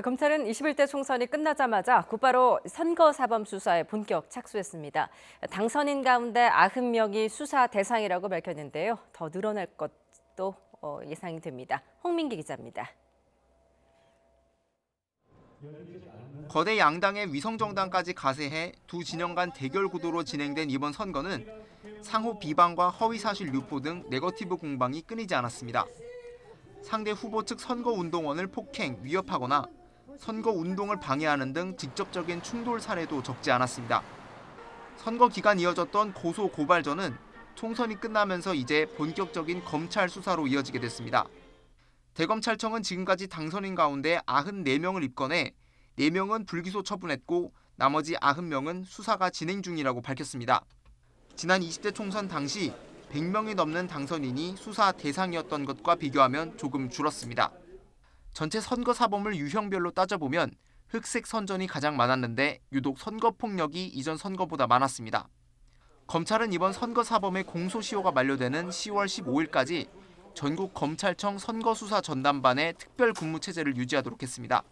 검찰은 21대 총선이 끝나자마자 곧바로 선거사범 수사에 본격 착수했습니다. 당선인 가운데 90명이 수사 대상이라고 밝혔는데요. 더 늘어날 것도 예상이 됩니다. 홍민기 기자입니다. 거대 양당의 위성정당까지 가세해 두 진영 간 대결 구도로 진행된 이번 선거는 상호 비방과 허위사실 유포 등 네거티브 공방이 끊이지 않았습니다. 상대 후보 측 선거운동원을 폭행, 위협하거나 선거운동을 방해하는 등 직접적인 충돌 사례도 적지 않았습니다. 선거 기간 이어졌던 고소 고발전은 총선이 끝나면서 이제 본격적인 검찰 수사로 이어지게 됐습니다. 대검찰청은 지금까지 당선인 가운데 94명을 입건해 4명은 불기소 처분했고 나머지 90명은 수사가 진행 중이라고 밝혔습니다. 지난 20대 총선 당시 100명이 넘는 당선인이 수사 대상이었던 것과 비교하면 조금 줄었습니다. 전체 선거 사범을 유형별로 따져보면 흑색 선전이 가장 많았는데 유독 선거 폭력이 이전 선거보다 많았습니다. 검찰은 이번 선거 사범의 공소시효가 만료되는 10월 15일까지 전국 검찰청 선거수사 전담반의 특별 근무 체제를 유지하도록 했습니다.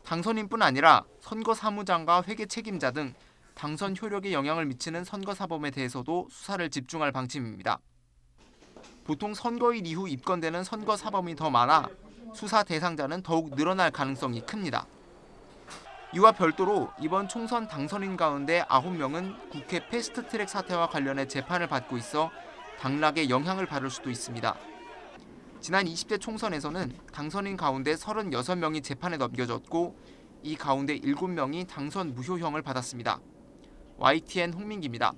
당선인뿐 아니라 선거 사무장과 회계 책임자 등 당선 효력에 영향을 미치는 선거 사범에 대해서도 수사를 집중할 방침입니다. 보통 선거일 이후 입건되는 선거 사범이 더 많아 수사 대상자는 더욱 늘어날 가능성이 큽니다. 이와 별도로 이번 총선 당선인 가운데 9명은 국회 패스트트랙 사태와 관련해 재판을 받고 있어 당락에 영향을 받을 수도 있습니다. 지난 20대 총선에서는 당선인 가운데 36명이 재판에 넘겨졌고 이 가운데 7명이 당선 무효형을 받았습니다. YTN 홍민기입니다.